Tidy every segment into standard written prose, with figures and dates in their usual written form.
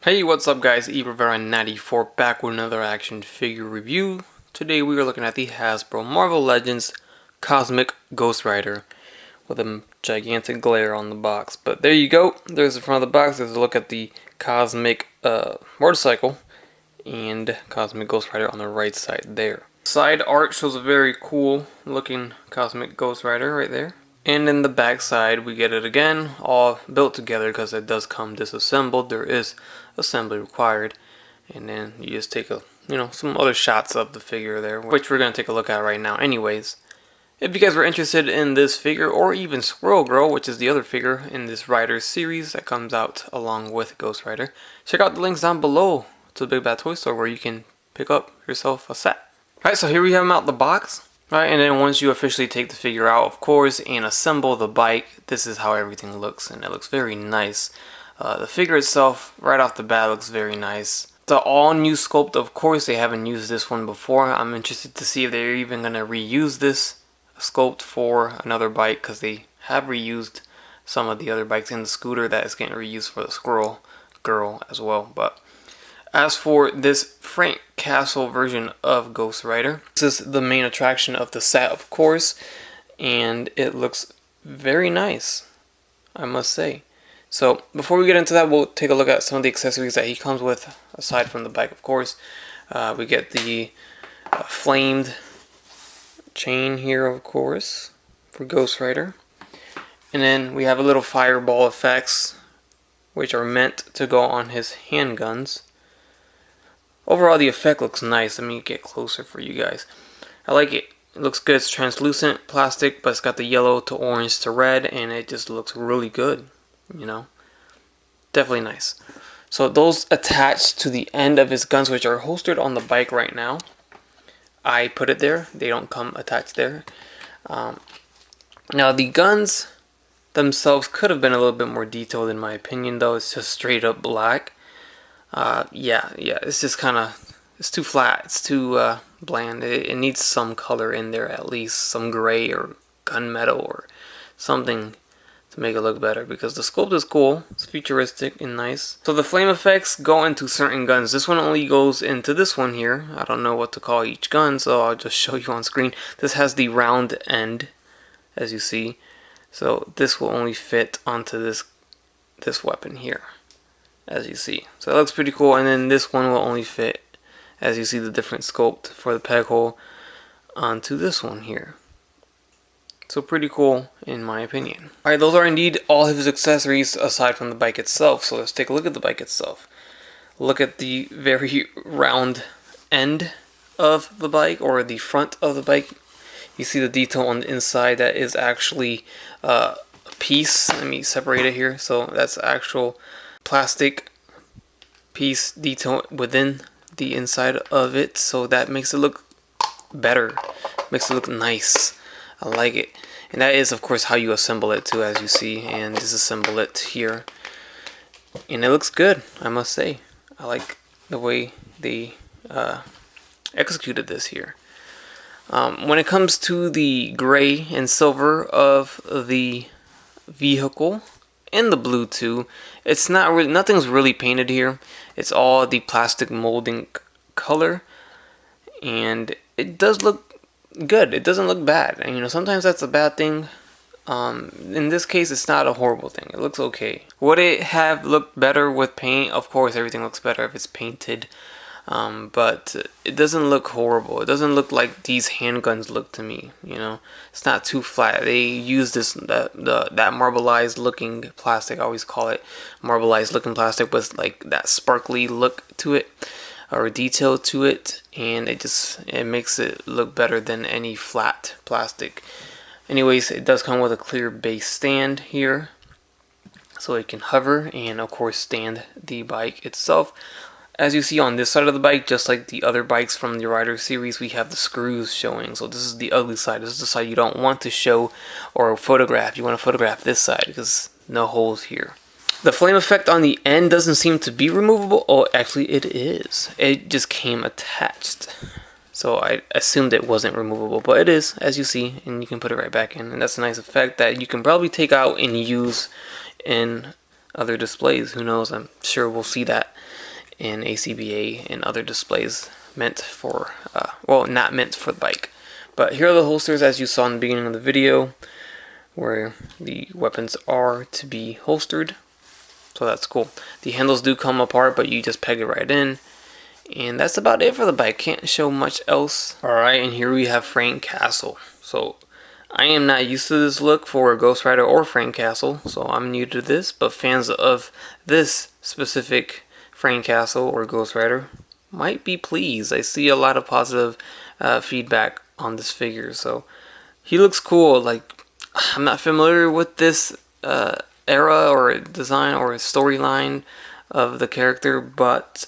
Hey, what's up guys, eRivera94 back with another action figure review. Today we are looking at the Hasbro Marvel Legends Cosmic Ghost Rider with a gigantic glare on the box. But there you go, there's the front of the box. There's a look at the Cosmic motorcycle and Cosmic Ghost Rider on the right side there. Side art shows a very cool looking Cosmic Ghost Rider right there. And in the back side we get it again, all built together because it does come disassembled. There is assembly required. And then you just take some other shots of the figure there, which we're going to take a look at right now anyways. If you guys were interested in this figure, or even Squirrel Girl, which is the other figure in this Rider series that comes out along with Ghost Rider, check out the links down below to the Big Bad Toy Store where you can pick up yourself a set. Alright, so here we have them out the box. Right, and then once you officially take the figure out, of course, and assemble the bike, this is how everything looks, and it looks very nice. The figure itself, right off the bat, looks very nice. The all-new sculpt, of course, they haven't used this one before. I'm interested to see if they're even going to reuse this sculpt for another bike, because they have reused some of the other bikes in the scooter that is getting reused for the Squirrel Girl as well. But as for this Frank Castle version of Ghost Rider, this is the main attraction of the set, of course, and it looks very nice, I must say. So before we get into that, we'll take a look at some of the accessories that he comes with, aside from the bike, of course. We get the flamed chain here, of course, for Ghost Rider. And then we have a little fireball effects, which are meant to go on his handguns. Overall, the effect looks nice. Let me get closer for you guys. I like it. It looks good. It's translucent plastic, but it's got the yellow to orange to red, and it just looks really good. Definitely nice. So those attached to the end of his guns, which are holstered on the bike right now. I put it there. They don't come attached there. Now the guns themselves could have been a little bit more detailed in my opinion, though. It's just straight up black. Yeah, it's just it's too flat, it's too bland. It needs some color in there, at least some gray or gunmetal or something to make it look better, because the sculpt is cool, it's futuristic and nice. So the flame effects go into certain guns. This one only goes into this one here. I don't know what to call each gun, so I'll just show you on screen. This has the round end, as you see, so this will only fit onto this weapon here, as you see. So that looks pretty cool. And then this one will only fit, as you see, the different sculpt for the peg hole onto this one here. So pretty cool in my opinion. Alright, those are indeed all of his accessories aside from the bike itself. So let's take a look at the bike itself. Look at the very round end of the bike, or the front of the bike. You see the detail on the inside that is actually a piece. Let me separate it here. So that's actual plastic piece detail within the inside of it, so that makes it look better, makes it look nice. I like it. And that is of course how you assemble it too, as you see, and disassemble it here, and it looks good, I must say. I like the way they executed this here. When it comes to the gray and silver of the vehicle, and the blue too, it's not really, nothing's really painted here. It's all the plastic molding color, and it does look good. It doesn't look bad, and sometimes that's a bad thing. In this case, it's not a horrible thing. It looks okay. Would it have looked better with paint? Of course, everything looks better if it's painted. But it doesn't look horrible. It doesn't look like these handguns look to me. It's not too flat. They use that marbleized looking plastic. I always call it marbleized looking plastic with like that sparkly look to it, or detail to it, and it makes it look better than any flat plastic. Anyways, it does come with a clear base stand here, so it can hover and of course stand the bike itself. As you see on this side of the bike, just like the other bikes from the Rider series, we have the screws showing. So this is the ugly side. This is the side you don't want to show or photograph. You want to photograph this side because no holes here. The flame effect on the end doesn't seem to be removable. Oh, actually it is. It just came attached. So I assumed it wasn't removable, but it is, as you see, and you can put it right back in. And that's a nice effect that you can probably take out and use in other displays. Who knows? I'm sure we'll see that in ACBA and other displays meant for, well, not meant for the bike. But here are the holsters as you saw in the beginning of the video, where the weapons are to be holstered. So that's cool. The handles do come apart, but you just peg it right in. And that's about it for the bike. Can't show much else. Alright, and here we have Frank Castle. So I am not used to this look for Ghost Rider or Frank Castle, so I'm new to this. But fans of this specific Frank Castle or Ghost Rider might be pleased. I see a lot of positive feedback on this figure, so he looks cool. Like, I'm not familiar with this era or design or storyline of the character, but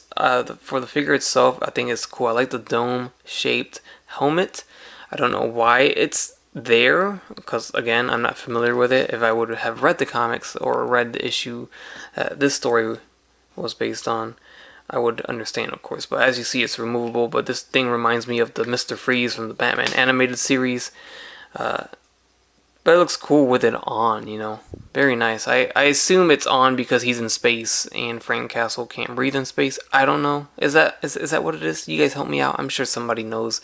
for the figure itself, I think it's cool. I like the dome shaped helmet. I don't know why it's there, because again, I'm not familiar with it. If I would have read the comics or read the issue this story was based on, I would understand, of course. But as you see, it's removable. But this thing reminds me of the Mr. Freeze from the Batman animated series. But it looks cool with it on, you know. Very nice. I assume it's on because he's in space and Frank Castle can't breathe in space. I don't know. Is that what it is? You guys help me out. I'm sure somebody knows.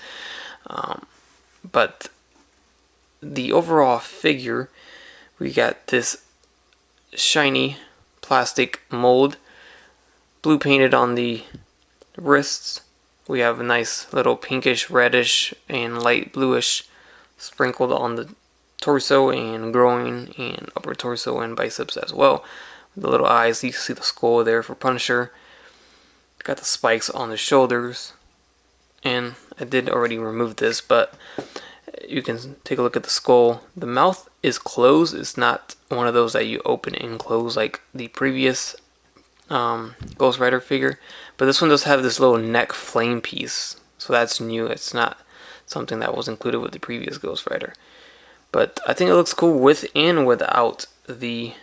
But the overall figure, we got this shiny plastic mold, blue painted on the wrists. We have a nice little pinkish, reddish, and light bluish sprinkled on the torso and groin and upper torso and biceps as well. The little eyes, you can see the skull there for Punisher. Got the spikes on the shoulders. And I did already remove this, but you can take a look at the skull. The mouth is closed. It's not one of those that you open and close like the previous Ghost Rider figure. But this one does have this little neck flame piece. So that's new. It's not something that was included with the previous Ghost Rider. But I think it looks cool with and without the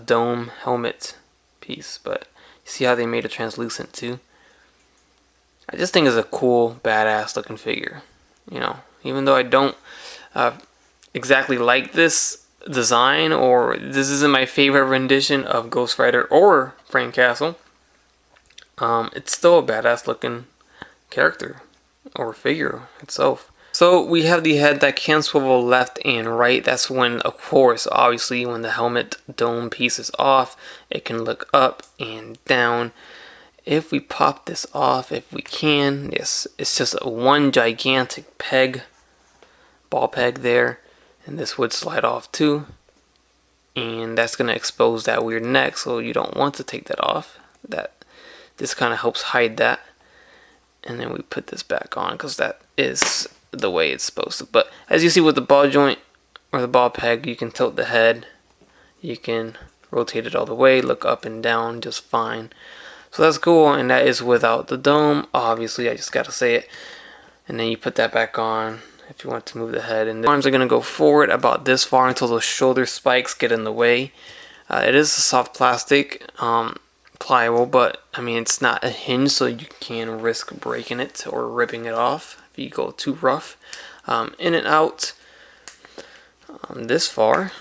dome helmet piece. But you see how they made it translucent too? I just think it's a cool, badass looking figure. You know, even though I don't exactly like this design, or this isn't my favorite rendition of Ghost Rider or Frank Castle, it's still a badass looking character or figure itself. So we have the head that can swivel left and right. That's when, of course, obviously, when the helmet dome piece is off, it can look up and down. If we pop this off, if we can, yes, it's just one gigantic peg, ball peg there, and this would slide off too. And that's going to expose that weird neck, so you don't want to take that off. This kind of helps hide that. And then we put this back on because that is the way it's supposed to. But as you see with the ball joint or the ball peg, you can tilt the head, you can rotate it all the way, look up and down just fine. So that's cool, and that is without the dome. Obviously, I just gotta say it. And then you put that back on if you want to move the head. And the arms are gonna go forward about this far until those shoulder spikes get in the way. It is a soft plastic, pliable, but I mean it's not a hinge, so you can risk breaking it or ripping it off if you go too rough. In and out this far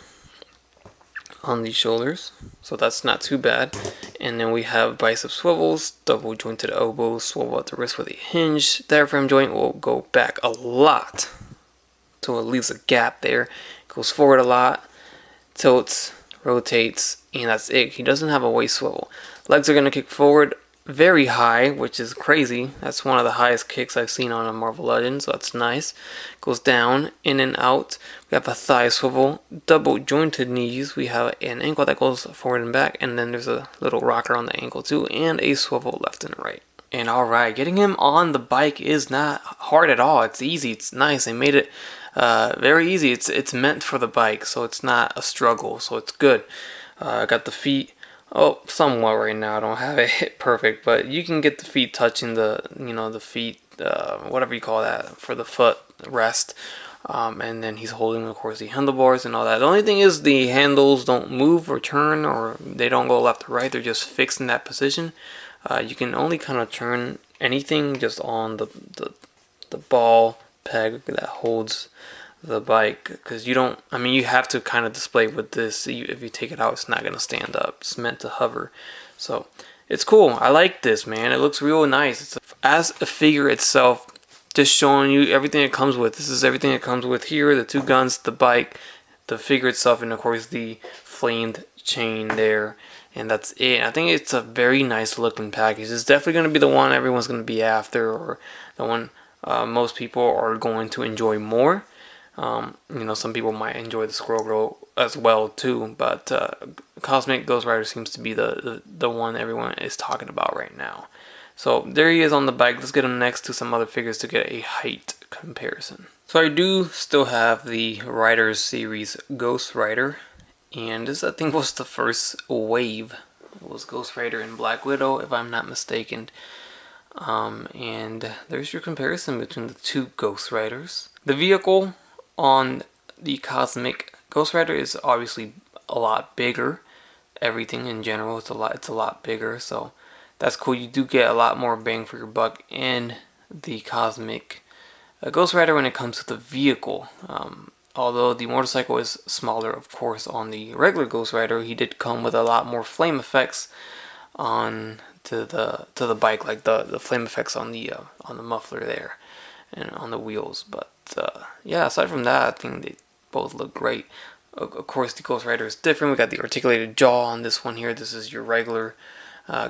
on these shoulders, so that's not too bad. And then we have bicep swivels, double jointed elbows, swivel at the wrist with a hinge. Diaphragm joint will go back a lot, so it leaves a gap there. Goes forward a lot, tilts, rotates, and that's it. He doesn't have a waist swivel. Legs are going to kick forward very high, which is crazy. That's one of the highest kicks I've seen on a Marvel Legends, so that's nice. Goes down, in and out. We have a thigh swivel, double jointed knees. We have an ankle that goes forward and back, and then there's a little rocker on the ankle too, and a swivel left and right. And alright, getting him on the bike is not hard at all. It's easy, it's nice. They made it very easy. It's meant for the bike, so it's not a struggle, so it's good. I got the feet, somewhat right now. I don't have it perfect, but you can get the feet touching the feet, whatever you call that, for the foot rest. And then he's holding, of course, the handlebars and all that. The only thing is the handles don't move or turn, or they don't go left or right. They're just fixed in that position. You can only kind of turn anything just on the ball peg that holds the bike, because you don't, I mean, you have to kind of display with this. If you take it out, it's not going to stand up. It's meant to hover. So it's cool. I like this, man. It looks real nice. As a figure itself, just showing you everything it comes with. This is everything it comes with here. The two guns, the bike, the figure itself, and of course the flamed chain there. And that's it. I think it's a very nice looking package. It's definitely going to be the one everyone's going to be after, or the one most people are going to enjoy more. You know, some people might enjoy the Squirrel Girl as well too, but Cosmic Ghost Rider seems to be the one everyone is talking about right now. So there he is on the bike. Let's get him next to some other figures to get a height comparison. So I do still have the Riders series Ghost Rider, and this I think was the first wave. It was Ghost Rider and Black Widow, if I'm not mistaken. And there's your comparison between the two Ghost Riders. The vehicle on the Cosmic Ghost Rider is obviously a lot bigger. Everything in general, it's a lot bigger, so that's cool. You do get a lot more bang for your buck in the Cosmic Ghost Rider when it comes to the vehicle. Although the motorcycle is smaller, of course, on the regular Ghost Rider, he did come with a lot more flame effects on to the bike, like the flame effects on the muffler there and on the wheels. But yeah, aside from that, I think they both look great. Of course, the Ghost Rider is different. We got the articulated jaw on this one here. This is your regular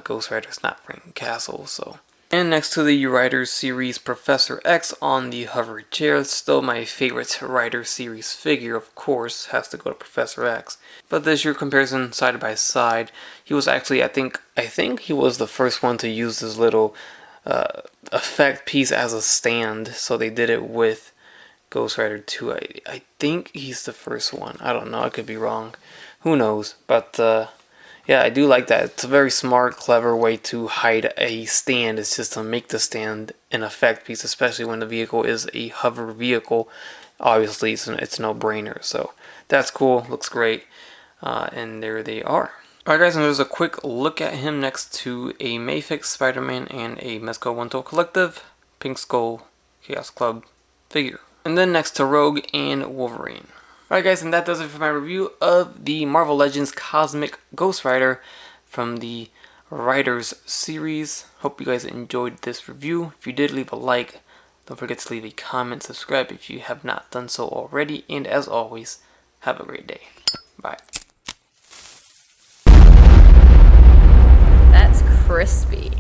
Ghost Rider. It's not Frank Castle, so. And next to the Riders series Professor X on the hover chair. Still my favorite Rider series figure, of course, has to go to Professor X. But there's your comparison side by side. He was actually, I think he was the first one to use this little effect piece as a stand. So they did it with Ghost Rider 2. I think he's the first one. I don't know. I could be wrong. Who knows? But yeah, I do like that. It's a very smart, clever way to hide a stand. It's just to make the stand an effect piece, especially when the vehicle is a hover vehicle. Obviously, it's no brainer. So that's cool. Looks great. And there they are. Alright guys, and there's a quick look at him next to a Mafex Spider-Man and a Mezco One-Toe Collective Pink Skull Chaos Club figure. And then next to Rogue and Wolverine. Alright guys, and that does it for my review of the Marvel Legends Cosmic Ghost Rider from the Riders series. Hope you guys enjoyed this review. If you did, leave a like. Don't forget to leave a comment, subscribe if you have not done so already. And as always, have a great day. Bye. That's crispy.